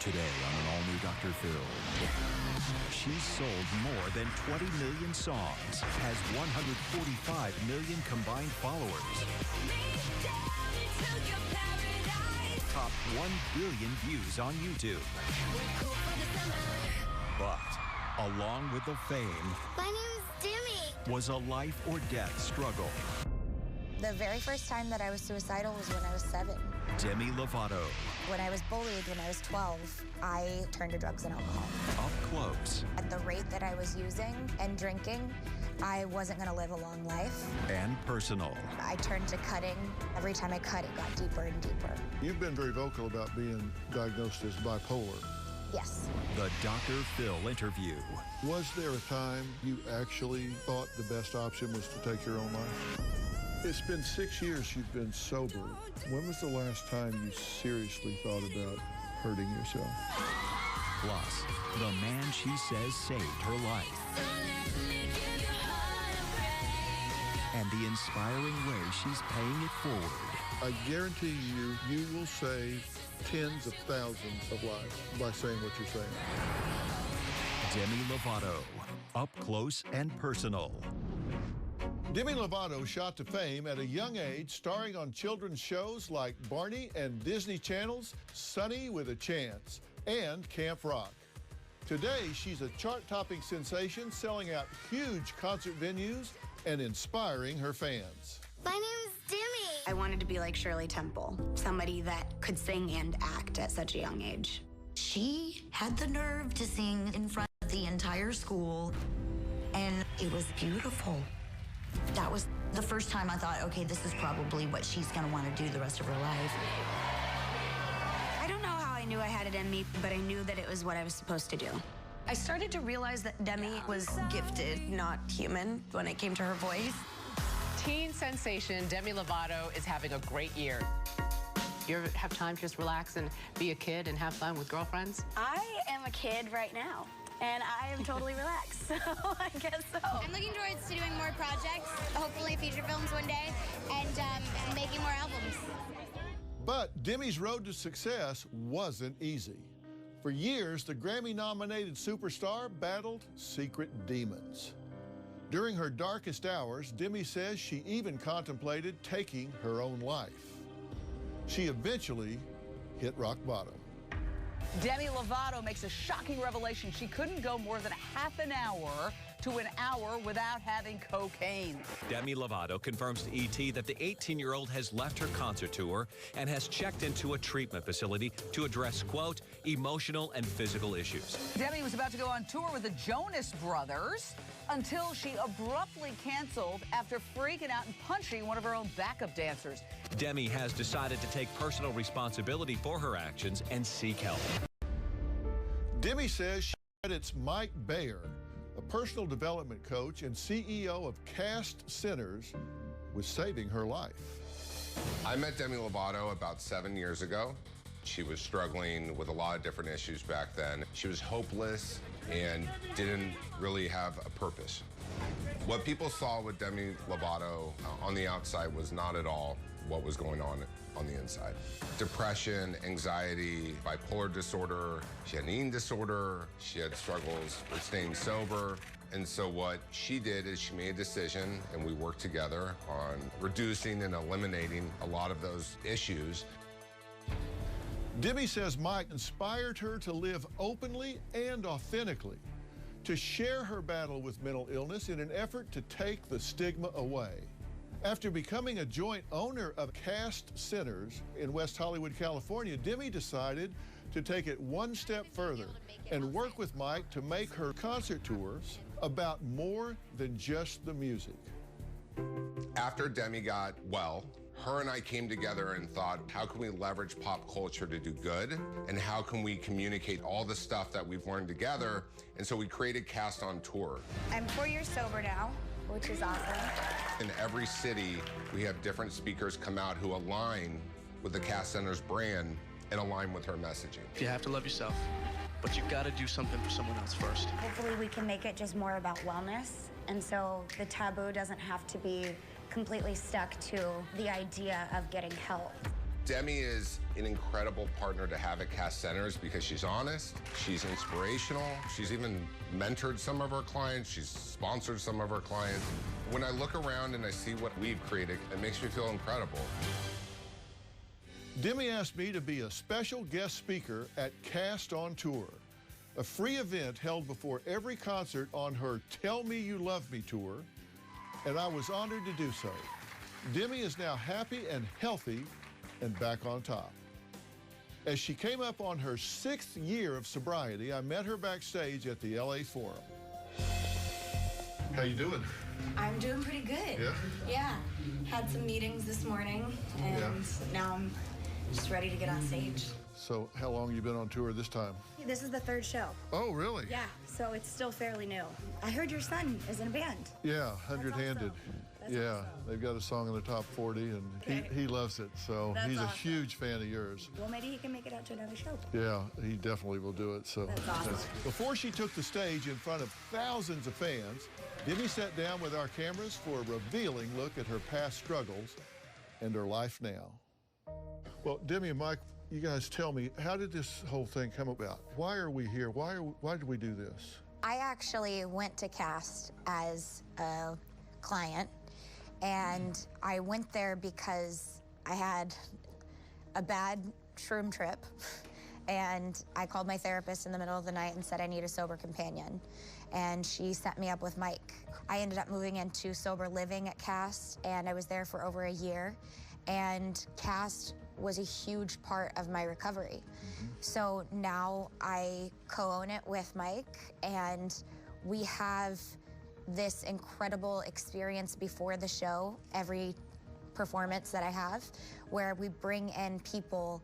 Today on an all-new Dr. Phil, she's sold more than 20 million songs, has 145 million combined followers, top 1 billion views on YouTube. But along with the fame, my name is Demi, was a life or death struggle. The very first time that I was suicidal was when I was 7. Demi Lovato. When I was bullied when I was 12, I turned to drugs and alcohol. Up close. At the rate that I was using and drinking, I wasn't going to live a long life. And personal. I turned to cutting. Every time I cut, it got deeper and deeper. You've been very vocal about being diagnosed as bipolar. Yes. The Dr. Phil interview. Was there a time you actually thought the best option was to take your own life? It's been 6 years you've been sober. When was the last time you seriously thought about hurting yourself? Plus, the man she says saved her life. And the inspiring way she's paying it forward. I guarantee you, you will save tens of thousands of lives by saying what you're saying. Demi Lovato, up close and personal. Demi Lovato shot to fame at a young age, starring on children's shows like Barney and Disney Channel's Sunny with a Chance and Camp Rock. Today, she's a chart-topping sensation, selling out huge concert venues and inspiring her fans. My name is Demi. I wanted to be like Shirley Temple, somebody that could sing and act at such a young age. She had the nerve to sing in front of the entire school, and it was beautiful. That was the first time I thought, okay, this is probably what she's going to want to do the rest of her life. I don't know how I knew I had it in me, but I knew that it was what I was supposed to do. I started to realize that Demi was gifted, not human, when it came to her voice. Teen sensation Demi Lovato is having a great year. You ever have time to just relax and be a kid and have fun with girlfriends? I am a kid right now, and I am totally relaxed, so I guess so. I'm looking towards to doing more projects, hopefully feature films one day, and making more albums. But Demi's road to success wasn't easy. For years, the Grammy-nominated superstar battled secret demons. During her darkest hours, Demi says she even contemplated taking her own life. She eventually hit rock bottom. Demi Lovato makes a shocking revelation. She couldn't go more than a half an hour to an hour without having cocaine. Demi Lovato confirms to ET that the 18-year-old has left her concert tour and has checked into a treatment facility to address, quote, emotional and physical issues. Demi was about to go on tour with the Jonas Brothers until she abruptly canceled after freaking out and punching one of her own backup dancers. Demi has decided to take personal responsibility for her actions and seek help. Demi says she credits Mike Bayer, a personal development coach and CEO of Cast Centers, with saving her life. I met Demi Lovato about 7 years ago. She was struggling with a lot of different issues back then. She was hopeless and didn't really have a purpose. What people saw with Demi Lovato on the outside was not at all what was going on the inside. Depression, anxiety, bipolar disorder, she had an eating disorder, she had struggles with staying sober. And so what she did is she made a decision, and we worked together on reducing and eliminating a lot of those issues. Demi says Mike inspired her to live openly and authentically, to share her battle with mental illness in an effort to take the stigma away. After becoming a joint owner of Cast Centers in West Hollywood, California, Demi decided to take it one step further and work with Mike to make her concert tours about more than just the music. After Demi got well, her and I came together and thought, how can we leverage pop culture to do good? And how can we communicate all the stuff that we've learned together? And so we created Cast on Tour. I'm 4 years sober now, which is awesome. In every city, we have different speakers come out who align with the Cast Centers brand and align with her messaging. You have to love yourself, but you've got to do something for someone else first. Hopefully we can make it just more about wellness, and so the taboo doesn't have to be completely stuck to the idea of getting help. Demi is an incredible partner to have at Cass Centers because she's honest, she's inspirational, she's even mentored some of our clients, she's sponsored some of our clients. When I look around and I see what we've created, it makes me feel incredible. Demi asked me to be a special guest speaker at Cast on Tour, a free event held before every concert on her Tell Me You Love Me tour, and I was honored to do so. Demi is now happy and healthy and back on top. As she came up on her 6th year of sobriety, I met her backstage at the LA Forum. How you doing? I'm doing pretty good. Yeah? Yeah. Had some meetings this morning, and now I'm just ready to get on stage. So how long have you been on tour this time? This is the 3rd show. Oh, really? Yeah, so it's still fairly new. I heard your son is in a band. Yeah, 100-handed. Yeah, they've got a song in the top 40, and he loves it, so he's a huge fan of yours. Well, maybe he can make it out to another show. Yeah, he definitely will do it. So that's awesome. Before she took the stage in front of thousands of fans, Demi sat down with our cameras for a revealing look at her past struggles and her life now. Well, Demi and Mike, you guys tell me, how did this whole thing come about? Why are we here? Why did we do this? I actually went to Cast as a client, and I went there because I had a bad shroom trip, and I called my therapist in the middle of the night and said I need a sober companion, and she set me up with Mike. I ended up moving into sober living at Cast, and I was there for over a year, and Cast was a huge part of my recovery. So now I co-own it with Mike, and we have this incredible experience before the show, every performance that I have, where we bring in people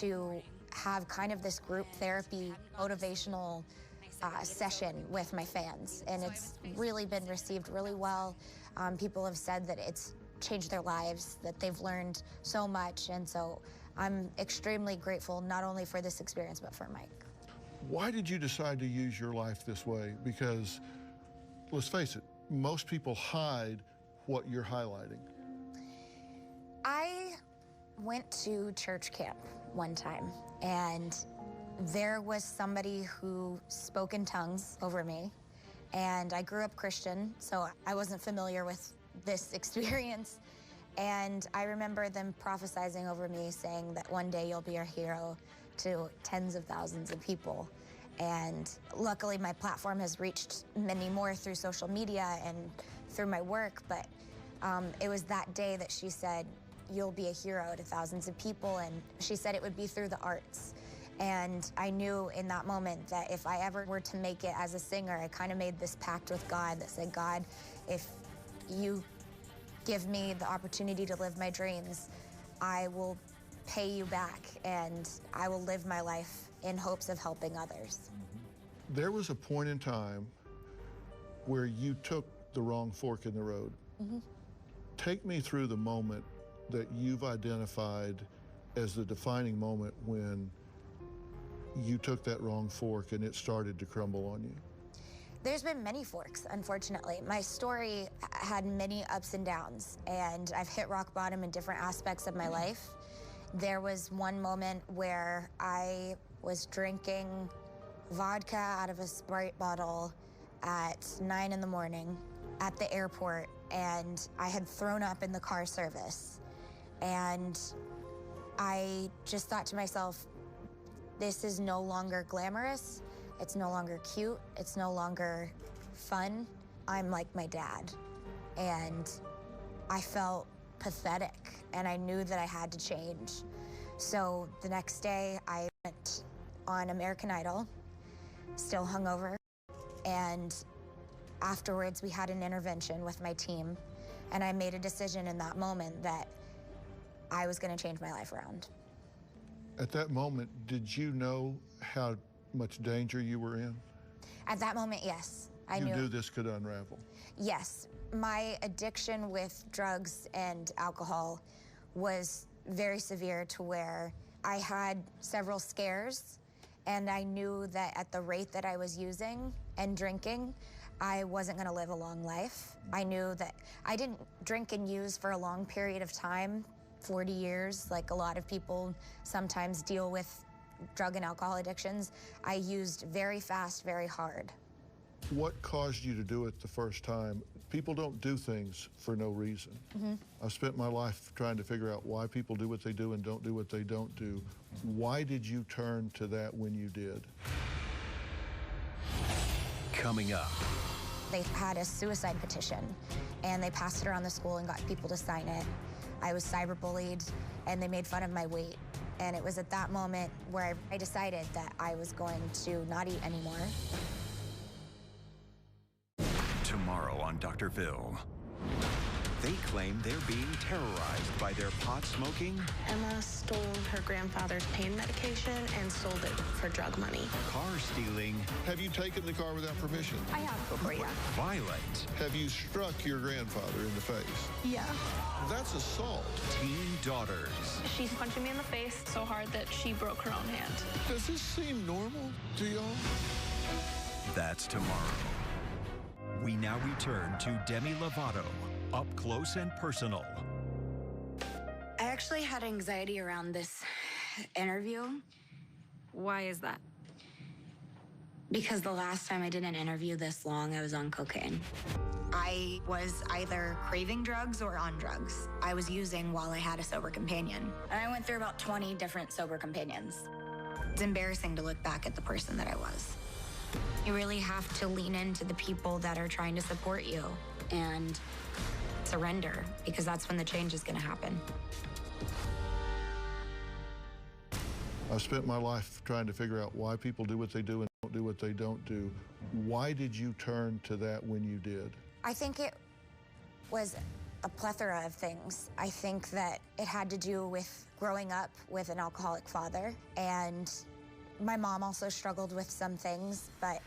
to have kind of this group therapy, motivational session with my fans. And it's really been received really well. People have said that it's changed their lives, that they've learned so much. And so I'm extremely grateful, not only for this experience, but for Mike. Why did you decide to use your life this way? Because let's face it, most people hide what you're highlighting. I went to church camp one time, and there was somebody who spoke in tongues over me, and I grew up Christian, so I wasn't familiar with this experience, and I remember them prophesizing over me, saying that one day you'll be a hero to tens of thousands of people. And luckily, my platform has reached many more through social media and through my work, but it was that day that she said, you'll be a hero to thousands of people, and she said it would be through the arts. And I knew in that moment that if I ever were to make it as a singer, I kind of made this pact with God that said, God, if you give me the opportunity to live my dreams, I will pay you back, and I will live my life in hopes of helping others. There was a point in time where you took the wrong fork in the road. Take me through the moment that you've identified as the defining moment when you took that wrong fork and it started to crumble on you. There's been many forks, unfortunately. My story had many ups and downs, and I've hit rock bottom in different aspects of my life. There was one moment where I was drinking vodka out of a Sprite bottle at 9 in the morning at the airport, and I had thrown up in the car service. And I just thought to myself, this is no longer glamorous, it's no longer cute, it's no longer fun. I'm like my dad. And I felt pathetic, and I knew that I had to change. So the next day, I went on American Idol, still hungover, and afterwards we had an intervention with my team, and I made a decision in that moment that I was going to change my life around. At that moment, did you know how much danger you were in? At that moment, yes. I knew. You knew knew this could unravel? Yes. My addiction with drugs and alcohol was very severe, to where I had several scares, and I knew that at the rate that I was using and drinking, I wasn't going to live a long life. I knew that I didn't drink and use for a long period of time 40 years, like a lot of people sometimes deal with drug and alcohol addictions. I used very fast, very hard. What caused you to do it the first time? People don't do things for no reason. I've spent my life trying to figure out why people do what they do and don't do what they don't do. Why did you turn to that when you did? Coming up. They had a suicide petition, and they passed it around the school and got people to sign it. I was cyberbullied, and they made fun of my weight. And it was at that moment where I decided that I was going to not eat anymore. Tomorrow on Dr. Phil. They claim they're being terrorized by their pot smoking. Emma stole her grandfather's pain medication and sold it for drug money. Car stealing. Have you taken the car without permission? I have before, yeah. Violent. Have you struck your grandfather in the face? Yeah. That's assault. Teen daughters. She's punching me in the face so hard that she broke her own hand. Does this seem normal to y'all? That's tomorrow. We now return to Demi Lovato, up close and personal. I actually had anxiety around this interview. Why is that? Because the last time I did an interview this long, I was on cocaine. I was either craving drugs or on drugs. I was using while I had a sober companion. And I went through about 20 different sober companions. It's embarrassing to look back at the person that I was. You really have to lean into the people that are trying to support you and surrender, because that's when the change is going to happen. I've spent my life trying to figure out why people do what they do and don't do what they don't do. Why did you turn to that when you did? I think it was a plethora of things. I think that it had to do with growing up with an alcoholic father, and my mom also struggled with some things, but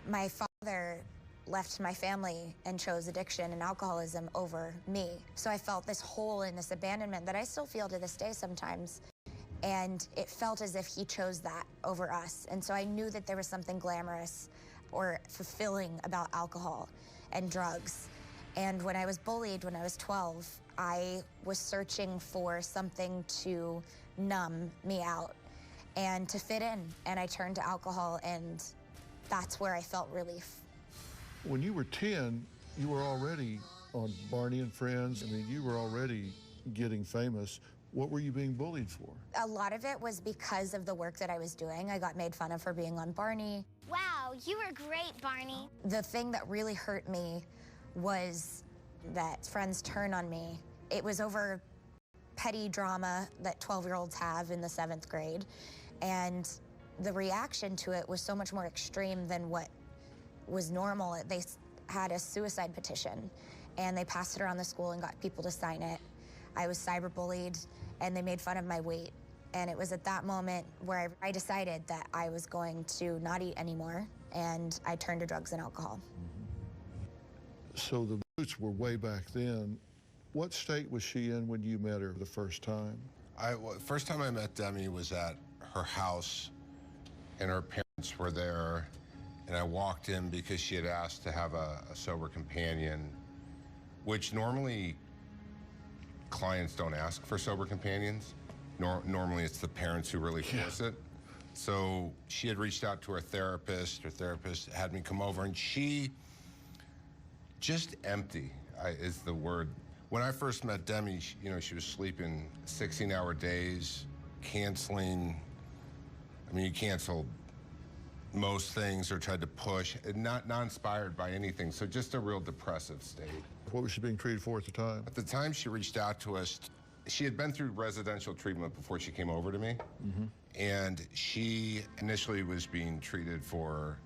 my father left my family and chose addiction and alcoholism over me. So I felt this hole and this abandonment that I still feel to this day sometimes. And it felt as if he chose that over us. And so I knew that there was something glamorous or fulfilling about alcohol and drugs. And when I was bullied when I was 12, I was searching for something to numb me out and to fit in. And I turned to alcohol, and that's where I felt relief. When you were 10, you were already on Barney and Friends. I mean, you were already getting famous. What were you being bullied for? A lot of it was because of the work that I was doing. I got made fun of for being on Barney. Wow, you were great, Barney. The thing that really hurt me was that friends turn on me. It was over petty drama that 12-year-olds have in the 7th grade. And the reaction to it was so much more extreme than what was normal. They had a suicide petition, and they passed it around the school and got people to sign it. I was cyberbullied, and they made fun of my weight. And it was at that moment where I decided that I was going to not eat anymore, and I turned to drugs and alcohol. So the roots were way back then. What state was she in when you met her the first time? First time I met Demi was at her house, and her parents were there, and I walked in because she had asked to have a sober companion, which normally clients don't ask for sober companions. Normally it's the parents who really force it. So she had reached out to her therapist had me come over, and she, just empty is the word. When I first met Demi, she was sleeping 16-hour days, canceling. I mean, you canceled most things or tried to push, not inspired by anything, so just a real depressive state. What was she being treated for at the time? At the time she reached out to us, she had been through residential treatment before she came over to me, and she initially was being treated for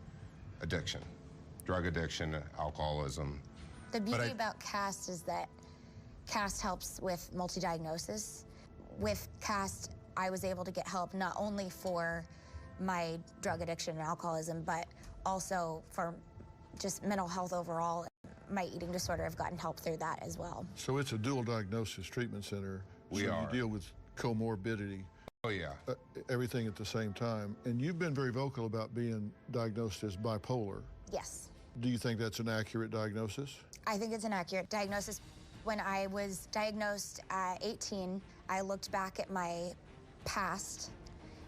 addiction, drug addiction, alcoholism. The beauty about CAST is that CAST helps with multi-diagnosis. With CAST, I was able to get help not only for my drug addiction and alcoholism, but also for just mental health overall. My eating disorder, I've gotten help through that as well. So it's a dual diagnosis treatment center. We are. You deal with comorbidity. Oh, yeah. Everything at the same time. And you've been very vocal about being diagnosed as bipolar. Yes. Do you think that's an accurate diagnosis? I think it's an accurate diagnosis. When I was diagnosed at 18, I looked back at my past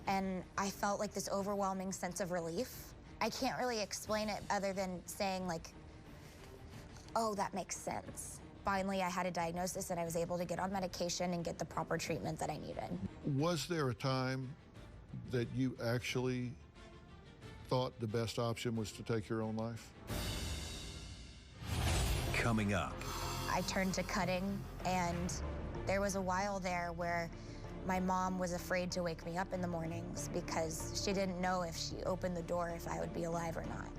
and I felt like this overwhelming sense of relief. I can't really explain it other than saying like, oh, that makes sense. Finally, I had a diagnosis and I was able to get on medication and get the proper treatment that I needed. Was there a time that you actually thought the best option was to take your own life? Coming up. I turned to cutting, and there was a while there where my mom was afraid to wake me up in the mornings because she didn't know if she opened the door if I would be alive or not.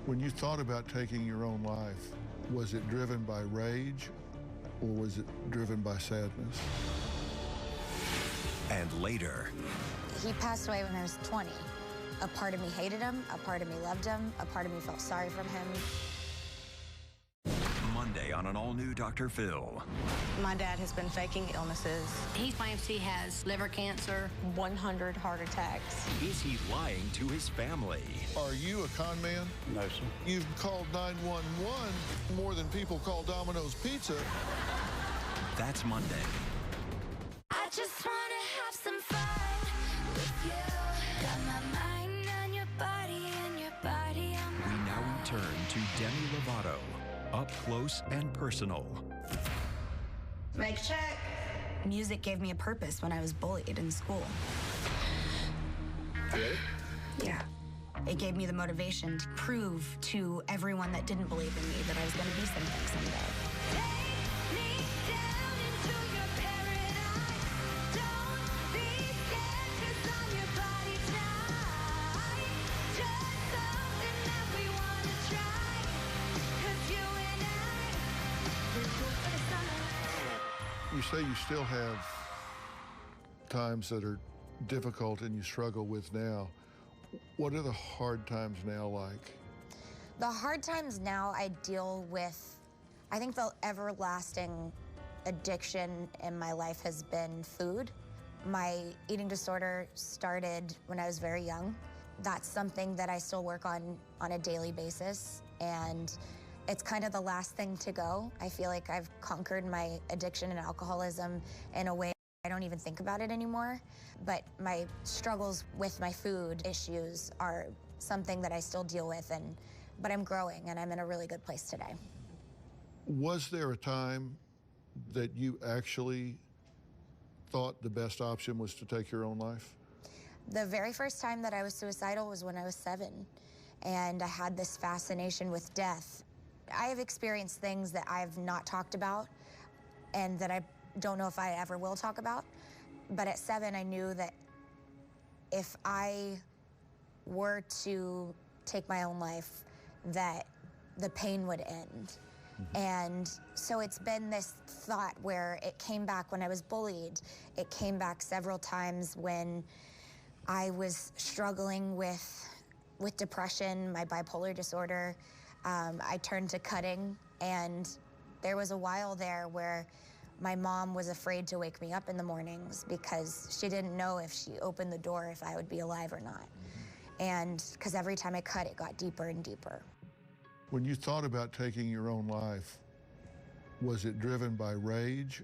When you thought about taking your own life, was it driven by rage or was it driven by sadness? And later. He passed away when I was 20. A part of me hated him, a part of me loved him, a part of me felt sorry for him. Monday on an all-new Dr. Phil. My dad has been faking illnesses. He claims he has liver cancer, 100 heart attacks. Is he lying to his family? Are you a con man? No, sir. You've called 911 more than people call Domino's Pizza. That's Monday. I just want to have some fun with you. Got my mind on your body and your body on my We now return to Demi Lovato, up close and personal. Mic check. Music gave me a purpose when I was bullied in school. Good? Yeah. It gave me the motivation to prove to everyone that didn't believe in me that I was going to be something someday. Take me down into your paradise. Don't be scared 'cause I'm your body tonight. Just something that we want to try. 'Cause you and I, we're good for the summer. You say you still have times that are difficult and you struggle with now. What are the hard times now like? The hard times now I deal with, I think the everlasting addiction in my life has been food. My eating disorder started when I was very young. That's something that I still work on a daily basis, and it's kind of the last thing to go. I feel like I've conquered my addiction and alcoholism in a way I don't even think about it anymore. But my struggles with my food issues are something that I still deal with, but I'm growing and I'm in a really good place today. Was there a time that you actually thought the best option was to take your own life? The very first time that I was suicidal was when I was 7, and I had this fascination with death. I have experienced things that I've not talked about and that I don't know if I ever will talk about. But at 7, I knew that if I were to take my own life, that the pain would end. And so it's been this thought where it came back when I was bullied. It came back several times when I was struggling with depression, my bipolar disorder. I turned to cutting, and there was a while there where my mom was afraid to wake me up in the mornings because she didn't know if she opened the door if I would be alive or not. And because every time I cut, it got deeper and deeper. When you thought about taking your own life, was it driven by rage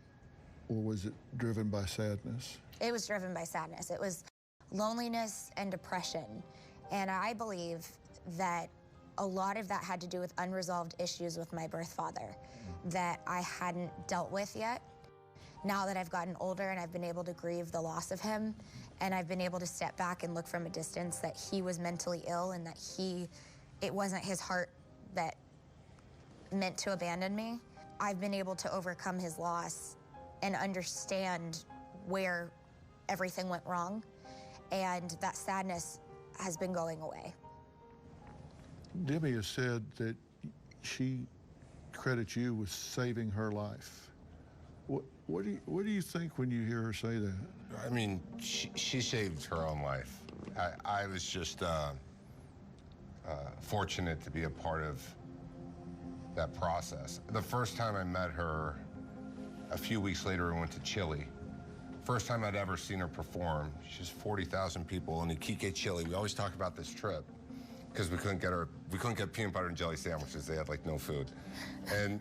or was it driven by sadness? It was driven by sadness. It was loneliness and depression. And I believe that a lot of that had to do with unresolved issues with my birth father that I hadn't dealt with yet. Now that I've gotten older and I've been able to grieve the loss of him, and I've been able to step back and look from a distance that he was mentally ill and that it wasn't his heart that meant to abandon me, I've been able to overcome his loss and understand where everything went wrong, and that sadness has been going away. Demi has said that she credits you with saving her life. What do you think when you hear her say that? I mean, she saved her own life. I was just fortunate to be a part of that process. The first time I met her, a few weeks later, we went to Chile. First time I'd ever seen her perform. She's 40,000 people in Iquique, Chile. We always talk about this trip because we couldn't get peanut butter and jelly sandwiches. They had like no food. And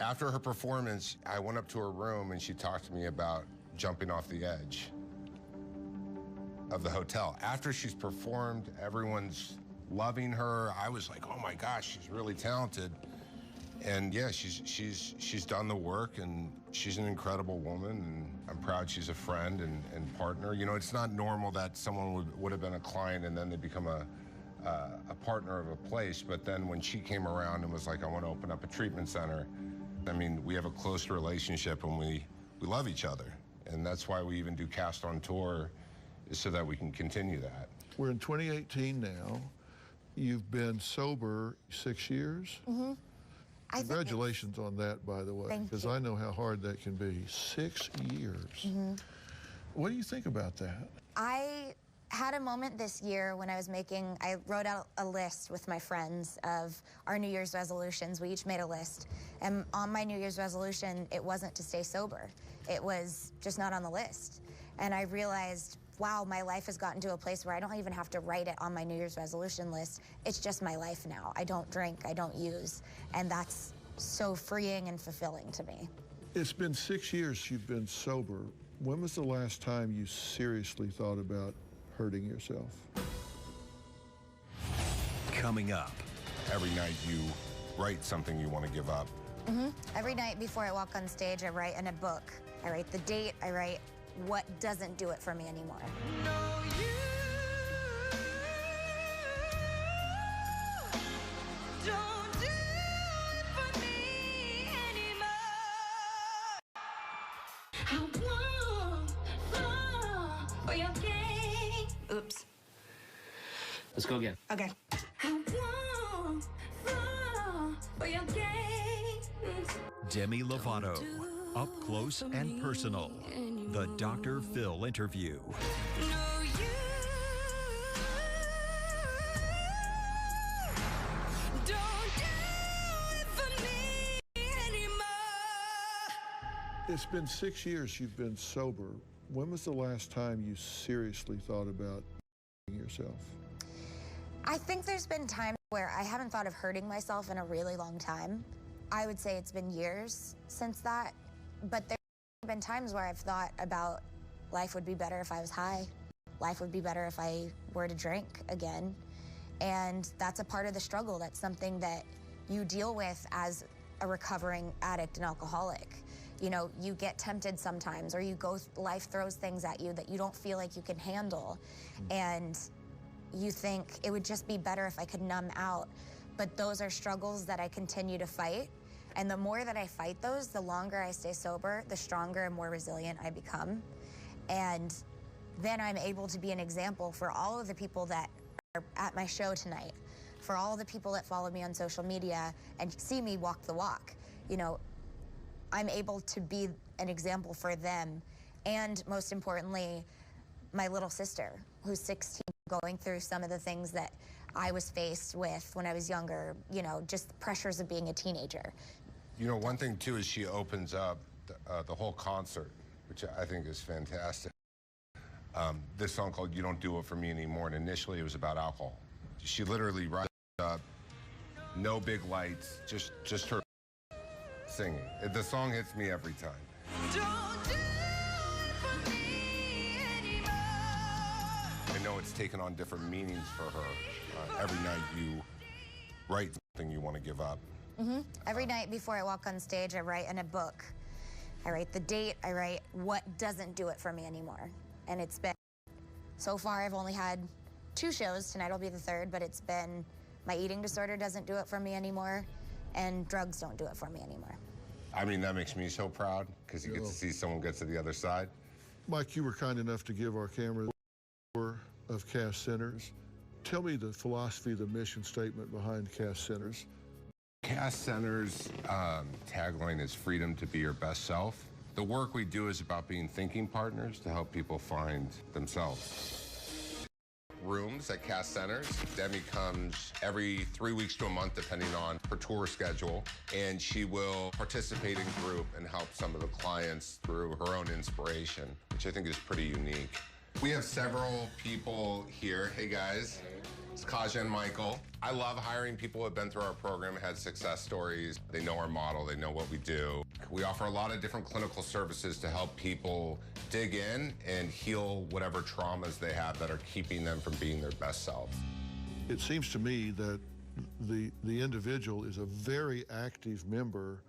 After her performance, I went up to her room and she talked to me about jumping off the edge of the hotel. After she's performed, everyone's loving her. I was like, oh my gosh, she's really talented. And yeah, she's done the work, and she's an incredible woman, and I'm proud she's a friend and partner. You know, it's not normal that someone would have been a client and then they become a partner of a place, but then when she came around and was like, I want to open up a treatment center, I mean, we have a close relationship and we love each other. And that's why we even do Cast on Tour, is so that we can continue that. We're in 2018 now. You've been sober 6 years? Mm-hmm. Congratulations on that, by the way, because I know how hard that can be. 6 years. Mm-hmm. What do you think about that? I had a moment this year when I wrote out a list with my friends of our New Year's resolutions. We each made a list. And on my New Year's resolution, it wasn't to stay sober. It was just not on the list. And I realized, wow, my life has gotten to a place where I don't even have to write it on my New Year's resolution list. It's just my life now. I don't drink, I don't use. And that's so freeing and fulfilling to me. It's been 6 years you've been sober. When was the last time you seriously thought about hurting yourself? Coming up. Every night you write something you want to give up. Mm-hmm. Every night before I walk on stage, I write in a book. I write the date, I write what doesn't do it for me anymore. Oops. Let's go again. Okay. Demi Lovato, up close and personal. The Dr. Phil interview. It's been 6 years you've been sober. When was the last time you seriously thought about hurting yourself? I think there's been times where I haven't thought of hurting myself in a really long time. I would say it's been years since that, but there's been times where I've thought about life would be better if I was high. Life would be better if I were to drink again. And that's a part of the struggle. That's something that you deal with as a recovering addict and alcoholic. You know, you get tempted sometimes, or life throws things at you that you don't feel like you can handle. And you think it would just be better if I could numb out. But those are struggles that I continue to fight. And the more that I fight those, the longer I stay sober, the stronger and more resilient I become. And then I'm able to be an example for all of the people that are at my show tonight, for all the people that follow me on social media and see me walk the walk. You know, I'm able to be an example for them. And most importantly, my little sister, who's 16, going through some of the things that I was faced with when I was younger, you know, just the pressures of being a teenager. You know, one thing too is she opens up the whole concert, which I think is fantastic. This song called You Don't Do It For Me Anymore, and initially it was about alcohol. She literally rises up, no big lights, just her singing. The song hits me every time. Don't do it for me anymore. I know it's taken on different meanings for her. Every night you write something you want to give up. Mm-hmm. Every night before I walk on stage, I write in a book. I write the date, I write what doesn't do it for me anymore. And it's been, so far I've only had 2 shows, tonight will be the 3rd, but it's been my eating disorder doesn't do it for me anymore, and drugs don't do it for me anymore. I mean, that makes me so proud, because you get to see someone get to the other side. Mike, you were kind enough to give our camera a tour of Cass Centers. Tell me the philosophy, the mission statement behind Cass Centers. Cass Centers' tagline is freedom to be your best self. The work we do is about being thinking partners to help people find themselves. Rooms at Cass Centers. Demi comes every 3 weeks to a month, depending on her tour schedule, and she will participate in group and help some of the clients through her own inspiration, which I think is pretty unique. We have several people here. Hey, guys. It's Kaja and Michael. I love hiring people who have been through our program, had success stories. They know our model, they know what we do. We offer a lot of different clinical services to help people dig in and heal whatever traumas they have that are keeping them from being their best selves. It seems to me that the individual is a very active member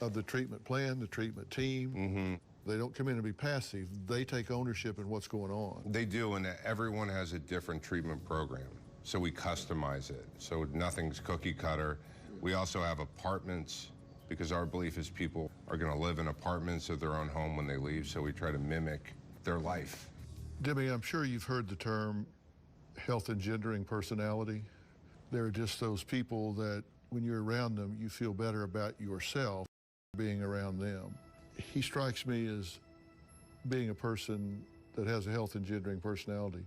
of the treatment plan, the treatment team. They don't come in and be passive. They take ownership in what's going on. They do, and everyone has a different treatment program. So we customize it. So nothing's cookie cutter. We also have apartments because our belief is people are going to live in apartments of their own home when they leave. So we try to mimic their life. Demi, I'm sure you've heard the term health engendering personality. There are just those people that when you're around them, you feel better about yourself being around them. He strikes me as being a person that has a health engendering personality.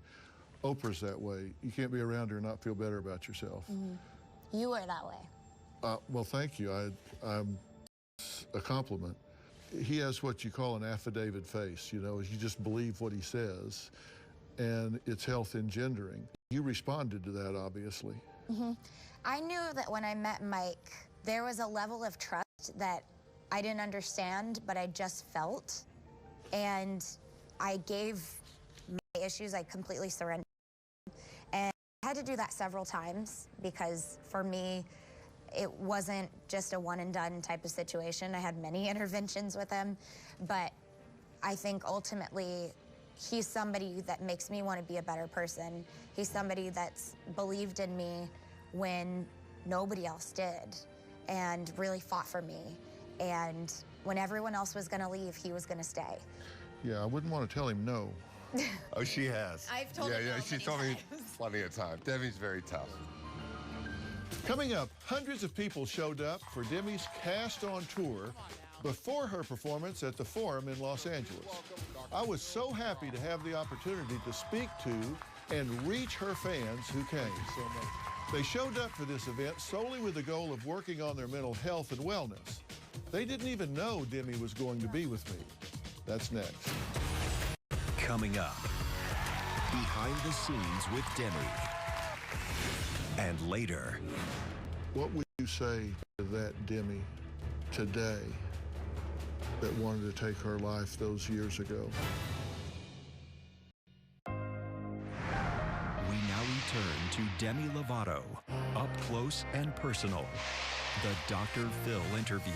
Oprah's that way. You can't be around her and not feel better about yourself. You were that way. Well, thank you. I'm a compliment. He has what you call an affidavit face, you know, you just believe what he says, and it's health engendering. You responded to that, obviously. I knew that when I met Mike, there was a level of trust that I didn't understand, but I just felt. And I gave my issues, I completely surrendered. And I had to do that several times because for me, it wasn't just a one and done type of situation. I had many interventions with him, but I think ultimately he's somebody that makes me want to be a better person. He's somebody that's believed in me when nobody else did and really fought for me. And when everyone else was gonna leave, he was gonna stay. Yeah, I wouldn't want to tell him no. Oh, she has. I've told her no she told me plenty of times. Demi's very tough. Coming up, hundreds of people showed up for Demi's Cast on Tour before her performance at the Forum in Los Angeles. I was so happy to have the opportunity to speak to and reach her fans who came. They showed up for this event solely with the goal of working on their mental health and wellness. They didn't even know Demi was going to be with me. That's next. Coming up, behind the scenes with Demi. And later. What would you say to that Demi today that wanted to take her life those years ago? We now return to Demi Lovato, up close and personal. The Dr. Phil interview.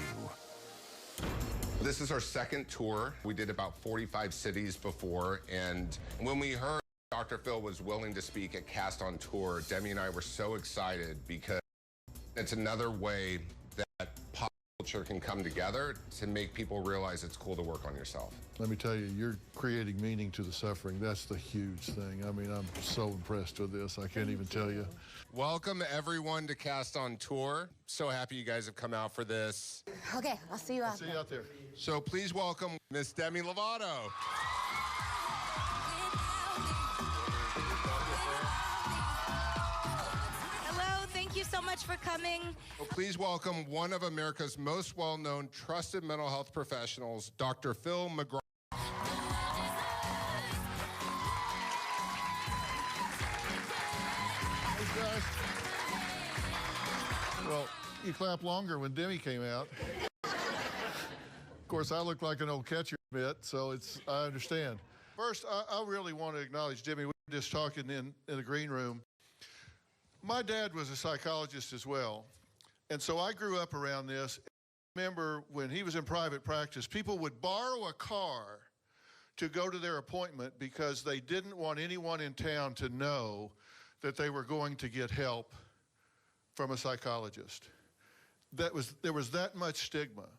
This is our second tour. We did about 45 cities before, and when we heard Dr. Phil was willing to speak at Cast on Tour, Demi and I were so excited because it's another way that pop culture can come together to make people realize it's cool to work on yourself. Let me tell you, you're creating meaning to the suffering. That's the huge thing. I mean, I'm so impressed with this. I can't even tell you. Welcome, everyone, to Cast on Tour. So happy you guys have come out for this. Okay, I'll see you out there. See you out there. So please welcome Miss Demi Lovato. Hello, thank you so much for coming. So please welcome one of America's most well-known trusted mental health professionals, Dr. Phil McGraw. Hey, guys. Well, you clap longer when Demi came out. Of course, I look like an old catcher a bit, so I understand. First, I really want to acknowledge Demi. We were just talking in the green room. My dad was a psychologist as well, and so I grew up around this. I remember when he was in private practice, people would borrow a car to go to their appointment because they didn't want anyone in town to know that they were going to get help from a psychologist. There was that much stigma.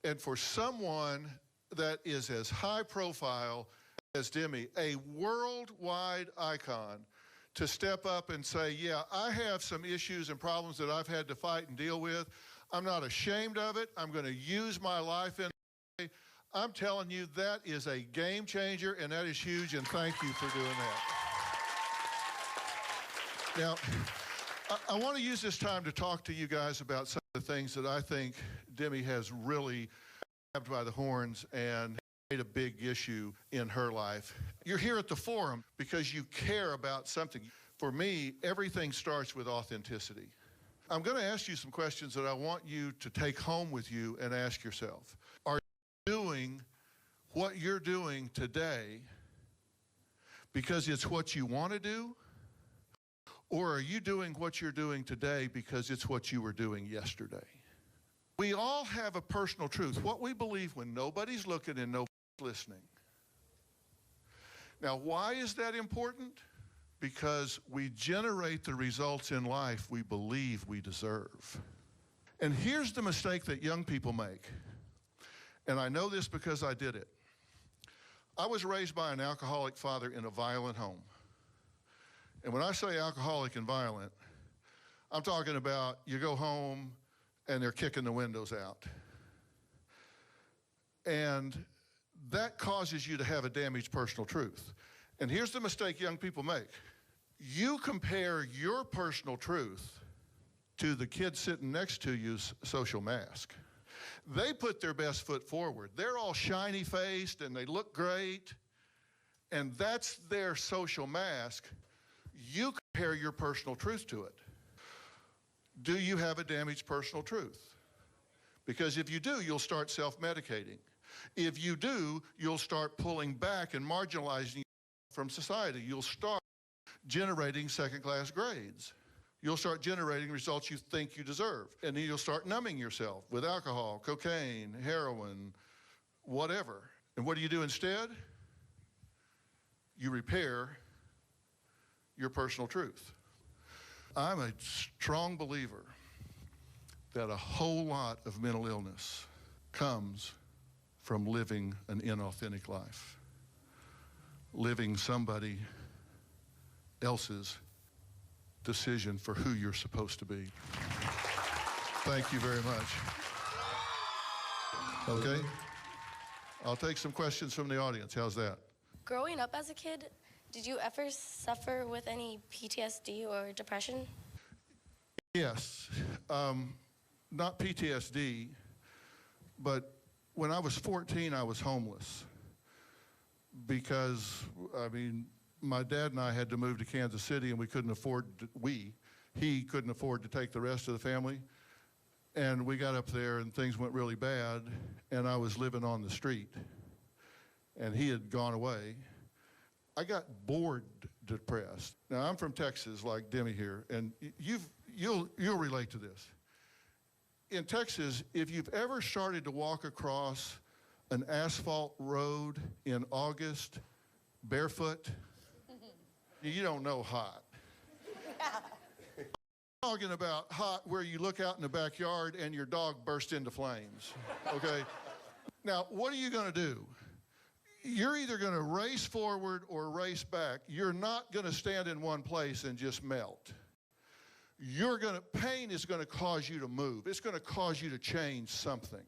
And for someone that is as high profile as Demi, a worldwide icon, to step up and say, yeah, I have some issues and problems that I've had to fight and deal with. I'm not ashamed of it. I'm going to use my life in a way. I'm telling you, that is a game changer, and that is huge, and thank you for doing that. Now, I want to use this time to talk to you guys about some of the things that I think Demi has really grabbed by the horns and made a big issue in her life. You're here at the Forum because you care about something. For me, everything starts with authenticity. I'm going to ask you some questions that I want you to take home with you and ask yourself. Are you doing what you're doing today because it's what you want to do? Or are you doing what you're doing today because it's what you were doing yesterday? We all have a personal truth, what we believe when nobody's looking and nobody's listening. Now, why is that important? Because we generate the results in life we believe we deserve. And here's the mistake that young people make. And I know this because I did it. I was raised by an alcoholic father in a violent home. And when I say alcoholic and violent, I'm talking about you go home and they're kicking the windows out. And that causes you to have a damaged personal truth. And here's the mistake young people make. You compare your personal truth to the kid sitting next to you's social mask. They put their best foot forward. They're all shiny-faced and they look great, and that's their social mask. You compare your personal truth to it. Do you have a damaged personal truth? Because if you do, you'll start self-medicating. If you do, you'll start pulling back and marginalizing from society. You'll start generating second-class grades. You'll start generating results you think you deserve. And then you'll start numbing yourself with alcohol, cocaine, heroin, whatever. And what do you do instead? You repair your personal truth. I'm a strong believer that a whole lot of mental illness comes from living an inauthentic life, living somebody else's decision for who you're supposed to be. Thank you very much. Okay? I'll take some questions from the audience. How's that? Growing up as a kid, did you ever suffer with any PTSD or depression? Yes. Not PTSD, but when I was 14, I was homeless because, my dad and I had to move to Kansas City, and he couldn't afford to take the rest of the family. And we got up there and things went really bad, and I was living on the street. And he had gone away. I got bored depressed. Now, I'm from Texas, like Demi here, and you'll relate to this. In Texas, if you've ever started to walk across an asphalt road in August barefoot, you don't know hot. I'm talking about hot where you look out in the backyard and your dog bursts into flames, okay? Now, what are you gonna do? You're either gonna race forward or race back. You're not gonna stand in one place and just melt. Pain is gonna cause you to move. It's gonna cause you to change something.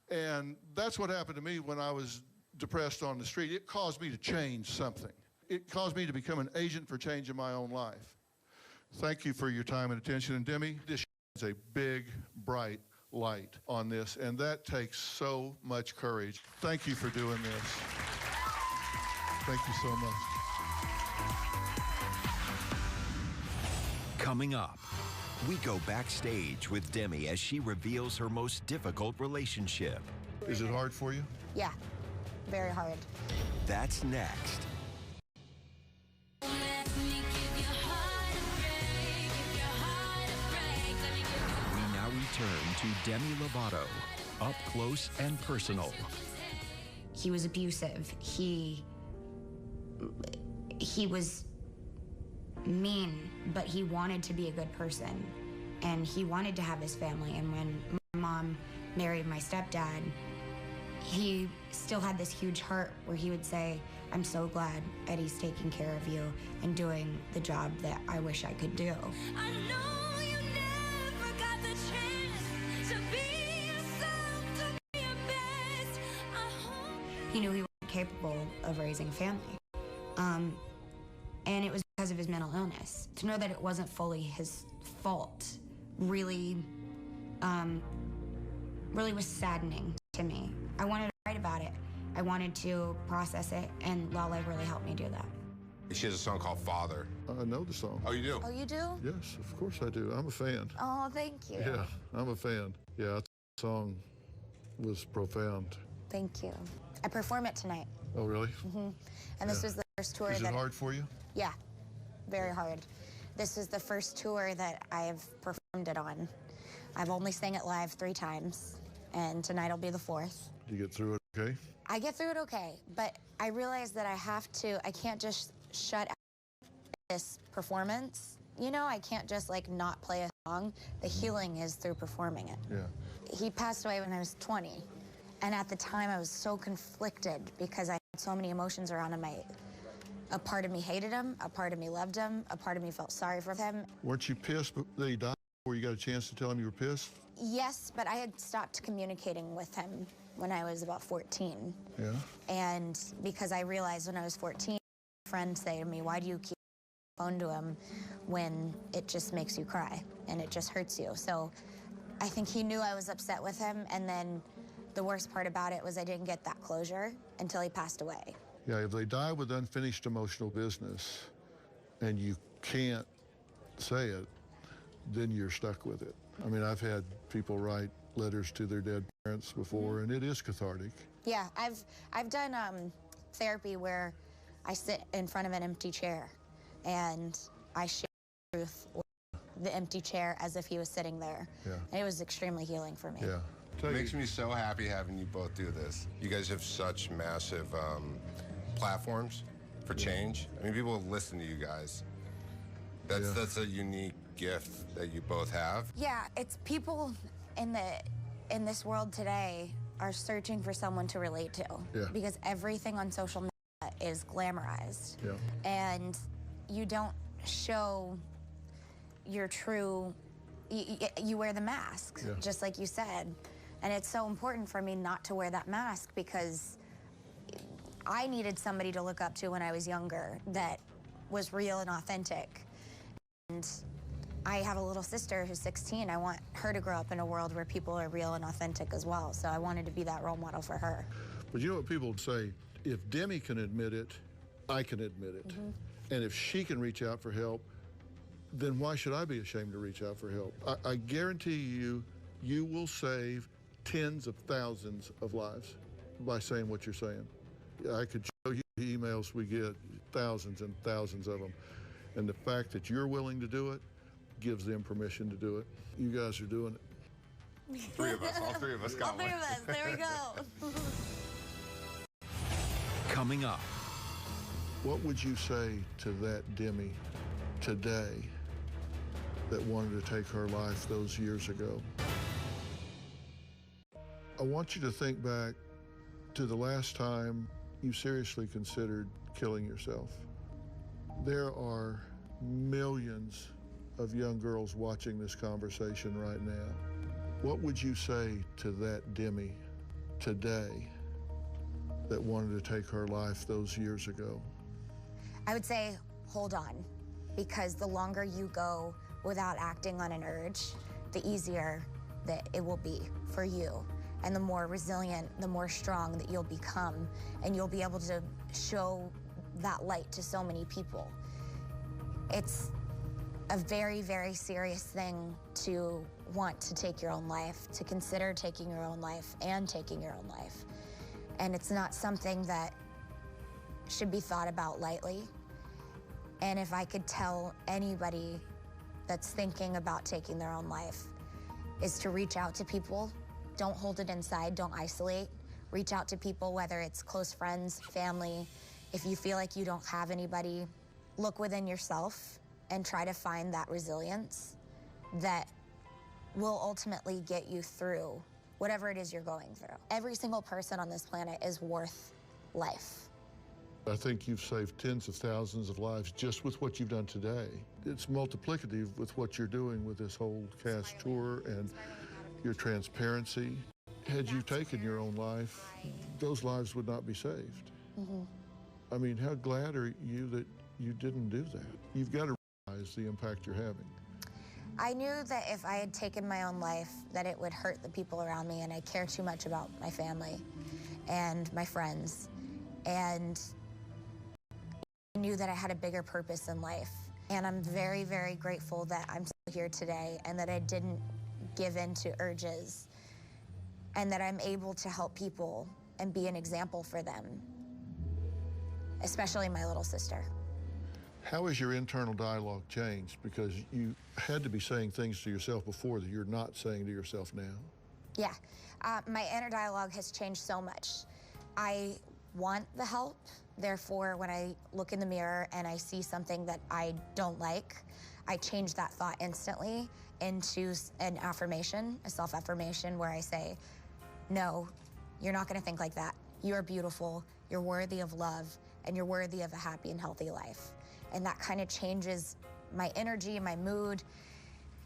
And that's what happened to me when I was depressed on the street. It caused me to change something. It caused me to become an agent for change in my own life. Thank you for your time and attention. And Demi, this is a big, bright light on this, and that takes so much courage. Thank you for doing this. Thank you so much. Coming up, we go backstage with Demi as she reveals her most difficult relationship. Is it hard for you? Yeah, very hard. That's next. We now return to Demi Lovato, up close and personal. He was abusive. He was mean, but he wanted to be a good person. And he wanted to have his family. And when my mom married my stepdad, he still had this huge hurt where he would say, "I'm so glad Eddie's taking care of you and doing the job that I wish I could do." I know you never got the chance to be yourself, to be your best. He knew he wasn't capable of raising a family. And it was because of his mental illness. To know that it wasn't fully his fault really was saddening to me. I wanted to write about it. I wanted to process it, and Lala really helped me do that. She has a song called Father. I know the song. Oh, you do? Oh, you do? Yes, of course I do. I'm a fan. Oh, thank you. Yeah, I'm a fan. Yeah, that song was profound. Thank you. I perform it tonight. Oh, really? And this was the first tour Is that... it hard for you? Yeah, very hard. This is the first tour that I've performed it on. I've only sang it live 3 times, and tonight will be the 4th. Do you get through it okay? I get through it okay, but I realize that I can't just shut out this performance. You know, I can't just like not play a song. The healing is through performing it. Yeah. He passed away when I was 20, and at the time I was so conflicted because I had so many emotions around him. A part of me hated him, a part of me loved him, a part of me felt sorry for him. Weren't you pissed that he died before you got a chance to tell him you were pissed? Yes, but I had stopped communicating with him when I was about 14. Yeah. And because I realized when I was 14, friends say to me, why do you keep the phone to him when it just makes you cry and it just hurts you? So I think he knew I was upset with him, and then the worst part about it was I didn't get that closure until he passed away. Yeah, if they die with unfinished emotional business and you can't say it, then you're stuck with it. I mean, I've had people write letters to their dead parents before, and it is cathartic. Yeah, I've done therapy where I sit in front of an empty chair and I share the truth with the empty chair as if he was sitting there. Yeah. And it was extremely healing for me. Yeah. It makes me so happy having you both do this. You guys have such massive platforms for change. I mean, people listen to you guys. That's a unique gift that you both have. Yeah, it's people in this world today are searching for someone to relate to. Yeah. Because everything on social media is glamorized. Yeah. And you don't show your true, you wear the mask, just like you said. And it's so important for me not to wear that mask because I needed somebody to look up to when I was younger that was real and authentic. And I have a little sister who's 16. I want her to grow up in a world where people are real and authentic as well. So I wanted to be that role model for her. But you know what people say? If Demi can admit it, I can admit it. And if she can reach out for help, then why should I be ashamed to reach out for help? I guarantee you, you will save tens of thousands of lives by saying what you're saying. I could show you the emails we get, thousands and thousands of them. And the fact that you're willing to do it gives them permission to do it. You guys are doing it. 3 of us, all 3 of us got All 3 of us, there we go. Coming up. What would you say to that Demi today that wanted to take her life those years ago? I want you to think back to the last time you seriously considered killing yourself. There are millions of young girls watching this conversation right now. What would you say to that Demi today that wanted to take her life those years ago? I would say, hold on, because the longer you go without acting on an urge, the easier that it will be for you. And the more resilient, the more strong that you'll become, and you'll be able to show that light to so many people. It's a very, very serious thing to want to take your own life, to consider taking your own life and taking your own life. And it's not something that should be thought about lightly. And if I could tell anybody that's thinking about taking their own life, is to reach out to people. Don't hold it inside, don't isolate. Reach out to people, whether it's close friends, family. If you feel like you don't have anybody, look within yourself and try to find that resilience that will ultimately get you through whatever it is you're going through. Every single person on this planet is worth life. I think you've saved tens of thousands of lives just with what you've done today. It's multiplicative with what you're doing with this whole cast tour and your transparency. Had you taken your own life, those lives would not be saved. I mean, how glad are you that you didn't do that? You've got to realize the impact you're having. I knew that if I had taken my own life, that it would hurt the people around me, and I care too much about my family and my friends. And I knew that I had a bigger purpose in life. And I'm very, very grateful that I'm still here today and that I didn't give in to urges and that I'm able to help people and be an example for them, especially my little sister. How has your internal dialogue changed? Because you had to be saying things to yourself before that you're not saying to yourself now. Yeah, my inner dialogue has changed so much. I want the help. Therefore, when I look in the mirror and I see something that I don't like, I change that thought instantly into an affirmation, a self-affirmation, where I say, no, you're not gonna think like that. You are beautiful, you're worthy of love, and you're worthy of a happy and healthy life. And that kind of changes my energy, my mood.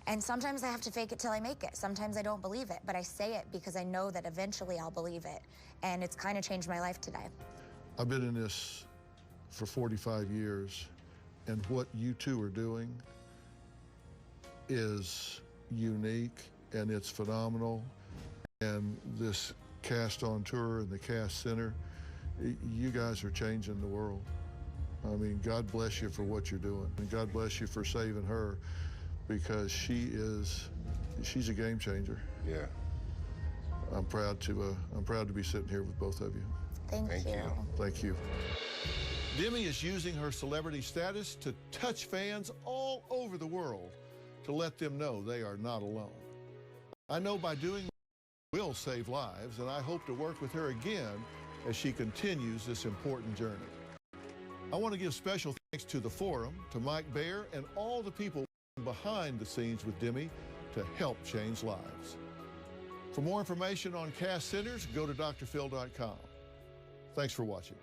And sometimes I have to fake it till I make it. Sometimes I don't believe it, but I say it because I know that eventually I'll believe it. And it's kind of changed my life today. I've been in this for 45 years, and what you two are doing is unique and it's phenomenal. And this Cast on Tour and the Cast Center, you guys are changing the world. I mean, God bless you for what you're doing, and God bless you for saving her, because she's a game changer. Yeah. I'm proud to be sitting here with both of you. Thank you. Thank you. Demi is using her celebrity status to touch fans all over the world to let them know they are not alone. I know by doing will save lives, and I hope to work with her again as she continues this important journey. I want to give special thanks to the Forum, to Mike Bayer, and all the people behind the scenes with Demi to help change lives. For more information on Cast Centers, go to drphil.com. Thanks for watching.